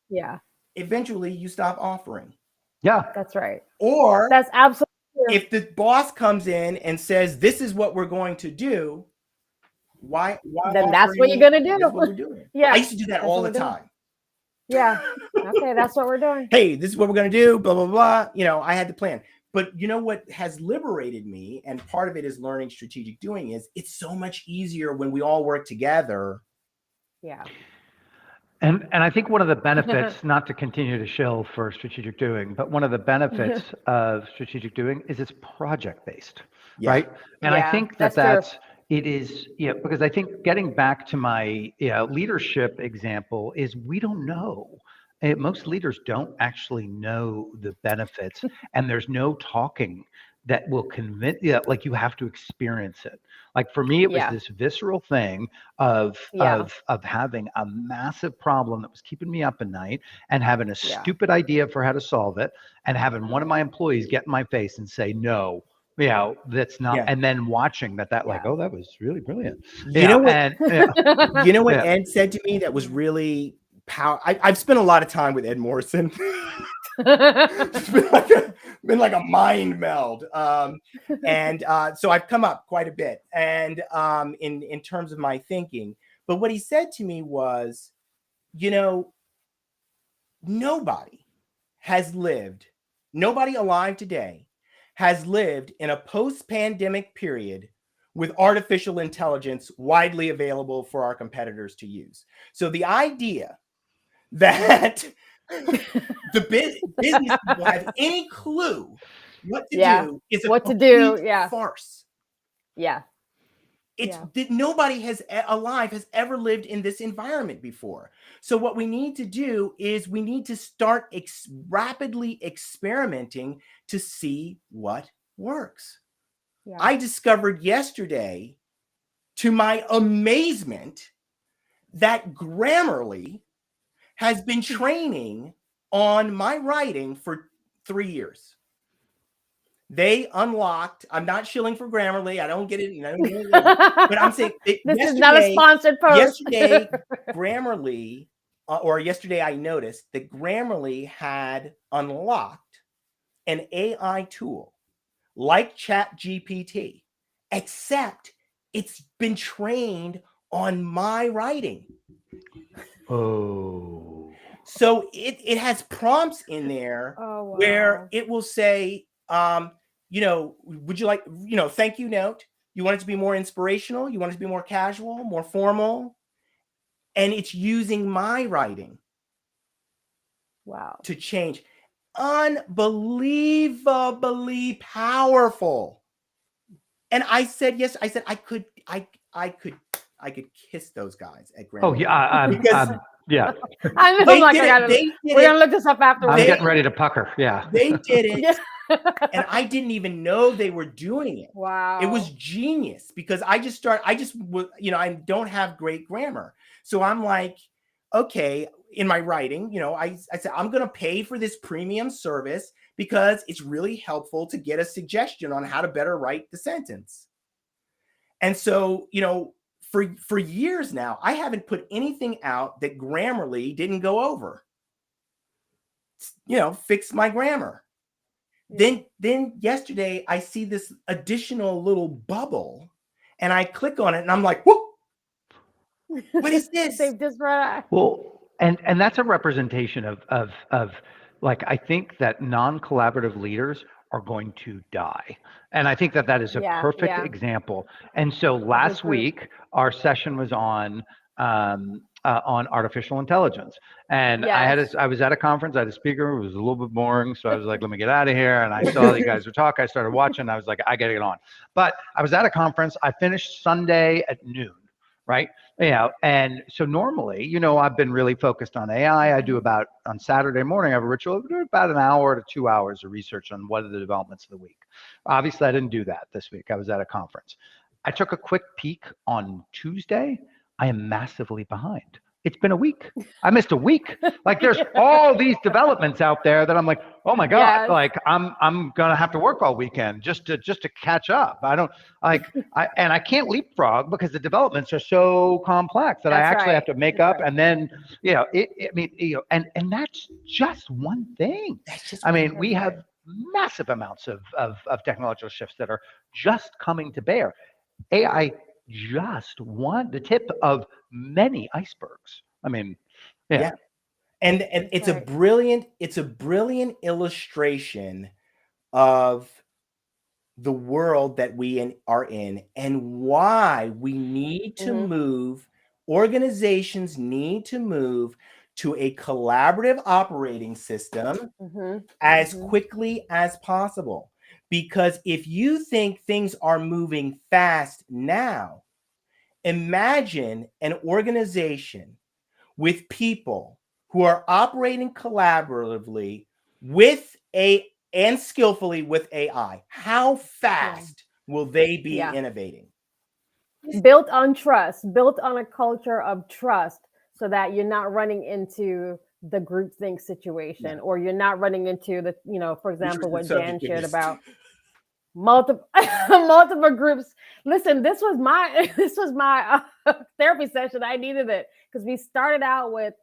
Yeah.
Eventually you stop offering.
Yeah.
That's right.
Or
that's absolutely true.
If the boss comes in and says, this is what we're going to do, why
then that's what you're going to do.
That's what we're doing.
Yeah.
I used to do that all the time.
Yeah. Okay, that's what we're doing.
Hey, this is what we're going to do, blah, blah, blah. I had the plan. But what has liberated me, and part of it is learning strategic doing, is it's so much easier when we all work together.
Yeah.
And I think one of the benefits, not to continue to shill for strategic doing, but one of the benefits of strategic doing is it's project based, right? And I think it is, because I think getting back to my leadership example is we don't know. Most leaders don't actually know the benefits, and there's no talking that will convince you. Like you have to experience it. Like for me, it was this visceral thing of having a massive problem that was keeping me up at night, and having a stupid idea for how to solve it, and having one of my employees get in my face and say no. That's not, and then watching that like, oh, that was really brilliant.
You know what Ed said to me that was really I've spent a lot of time with Ed Morrison. It's been like a mind meld. So I've come up quite a bit and in terms of my thinking. But what he said to me was, nobody alive today has lived in a post-pandemic period with artificial intelligence widely available for our competitors to use. So the idea that the business people have any clue what to do is a complete farce.
Yeah.
That nobody alive has ever lived in this environment before. So what we need to do is we need to start rapidly experimenting to see what works. Yeah. I discovered yesterday, to my amazement, that Grammarly has been training on my writing for 3 years. They unlocked. I'm not shilling for Grammarly. I don't get it. But I'm saying
this is not a sponsored post.
Yesterday, Grammarly, or yesterday, I noticed that Grammarly had unlocked an AI tool like ChatGPT, except it's been trained on my writing.
Oh.
So it has prompts in there where it will say, would you like, thank you note. You want it to be more inspirational? You want it to be more casual, more formal? And it's using my writing.
Wow.
To change. Unbelievably powerful. And I said, yes, I said, I could kiss those guys at Grammarly.
Oh yeah. Yeah.
I'm like, we're going to look this up afterwards.
I'm getting ready to pucker. Yeah.
They did it. And I didn't even know they were doing it.
Wow.
It was genius because I don't have great grammar. So I'm like, okay, in my writing, I said, I'm going to pay for this premium service because it's really helpful to get a suggestion on how to better write the sentence. And so, for years now, I haven't put anything out that Grammarly didn't go over. Fix my grammar. Yeah. Then yesterday I see this additional little bubble and I click on it and I'm like, whoop, what is this?
They've just run.
Well, and that's a representation of like I think that non-collaborative leaders are going to die. And I think that that is a
Yeah,
perfect
yeah.
example. And so
A good
last
group.
week, our session was on artificial intelligence. And
Yes.
I was at a conference, I had a speaker, it was a little bit boring. So I was like, let me get out of here. And I saw you guys were talking. I started watching. I was like, I got to get on. But I was at a conference. I finished Sunday at noon, right? Yeah. And so normally, I've been really focused on AI. I do about, on Saturday morning, I have a ritual, I do about an hour to 2 hours of research on what are the developments of the week. Obviously, I didn't do that this week. I was at a conference. I took a quick peek on Tuesday. I am massively behind. It's been a week. I missed a week. Like there's all these developments out there that I'm like, oh my God,
Yes.
like I'm gonna have to work all weekend just to catch up. I don't like I can't leapfrog because the developments are so complex that I
That's
actually have
right.
to make
That's
up
right.
and then I mean and that's just one thing.
That's just
I
one.
mean, we
That's
have
right.
massive amounts of technological shifts that are just coming to bear. AI just the tip of many icebergs. I mean, yeah.
Yeah. And
That's right.
it's a brilliant illustration of the world that are in and why we need to
Mm-hmm.
move, organizations need to move to a collaborative operating system
Mm-hmm.
as
Mm-hmm.
quickly as possible. Because if you think things are moving fast now, imagine an organization with people who are operating collaboratively with and skillfully with AI. How
Yeah.
fast will they be
Yeah.
innovating?
Built on trust, built on a culture of trust, so that you're not running into the groupthink
Yeah,
situation, or you're not running into the, for
which was
example,
the
what Jan
subject of
shared
this.
about multiple multiple groups. Listen, this was my therapy session. I needed it because we started out with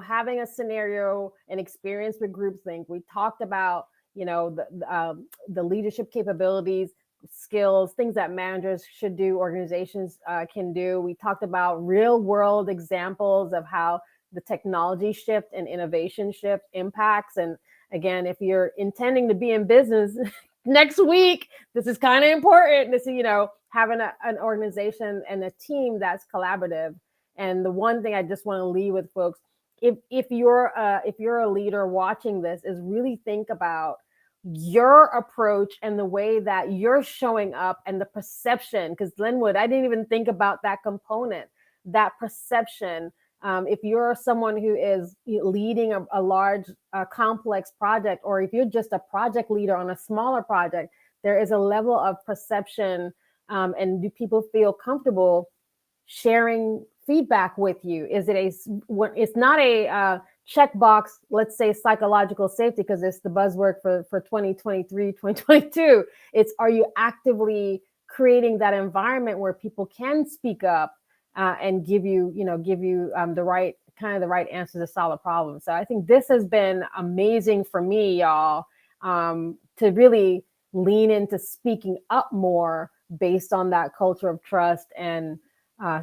having a scenario and experience with groupthink. We talked about the leadership capabilities, skills, things that managers should do, organizations can do. We talked about real world examples of how the technology shift and innovation shift impacts. And again, if you're intending to be in business next week, this is kind of important. This is, having an organization and a team that's collaborative. And the one thing I just want to leave with folks, if you're a leader watching this, is really think about your approach and the way that you're showing up and the perception. Because Linwood, I didn't even think about that component, that perception. If you're someone who is leading a large, complex project, or if you're just a project leader on a smaller project, there is a level of perception. And do people feel comfortable sharing feedback with you? Is it it's not a checkbox, let's say psychological safety, because it's the buzzword for 2023, 2022. It's, are you actively creating that environment where people can speak up and give you the right answer to solve a problem? So I think this has been amazing for me, y'all, to really lean into speaking up more based on that culture of trust and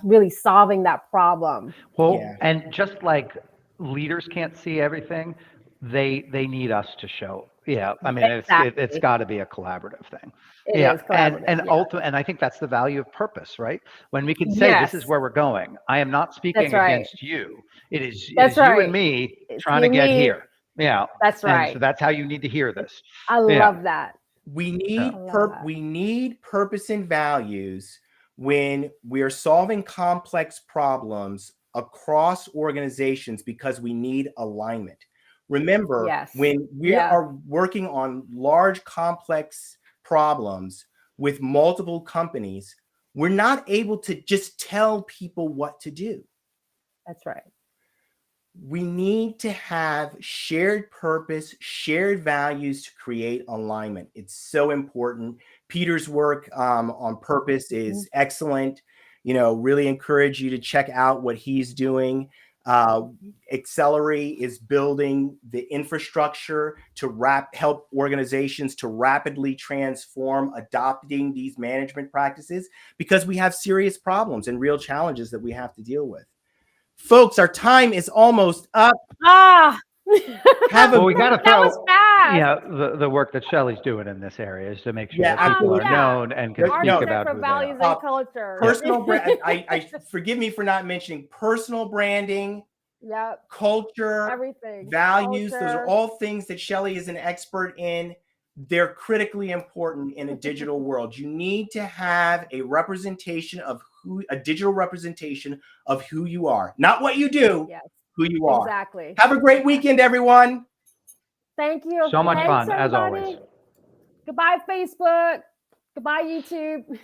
really solving that problem.
Well,
Yeah.
and just like leaders can't see everything, they need us to show. Yeah, I mean it's
Exactly.
got to be a collaborative thing.
It
Yeah,
is collaborative. Yeah.
and I think that's the value of purpose, right? When we can say this is
Yes,
where we're going. I am not
that's
speaking
right.
against you. It
That's
is you and
right.
me
It's
trying to
you,
get
me.
here. Yeah,
That's
and so
right.
that's how you need to hear this.
I
Yeah,
love that.
yeah.
I love that.
We need purpose and values when we're solving complex problems across organizations, because we need alignment. Remember,
Yes.
when we
Yeah.
are working on large complex problems with multiple companies, we're not able to just tell people what to do.
That's right.
We need to have shared purpose, shared values to create alignment. It's so important. Peter's work on purpose
Mhm.
is excellent. Really encourage you to check out what he's doing. Accelerate is building the infrastructure to help organizations to rapidly transform, adopting these management practices, because we have serious problems and real challenges that we have to deal with. Folks, our time is almost up.
Ah.
Have a
Well, we got to
That
throw,
was fast.
you know, the work that Shelley's doing in this area is to make sure
Yeah,
that people are
absolutely.
known and can
No,
speak
Architect
about
for
who they
values
are.
and culture.
personal brand. I forgive me for not mentioning personal branding,
Yep.
culture,
Everything.
values. Those are
Culture.
all things that Shelley is an expert in. They're critically important in a digital world. You need to have a representation of a digital representation of who you are, not what you do,
Yes.
who you are.
Exactly.
Have a great weekend, everyone.
Thank you.
So much
Thanks,
fun, as
everybody.
always.
Goodbye, Facebook. Goodbye, YouTube.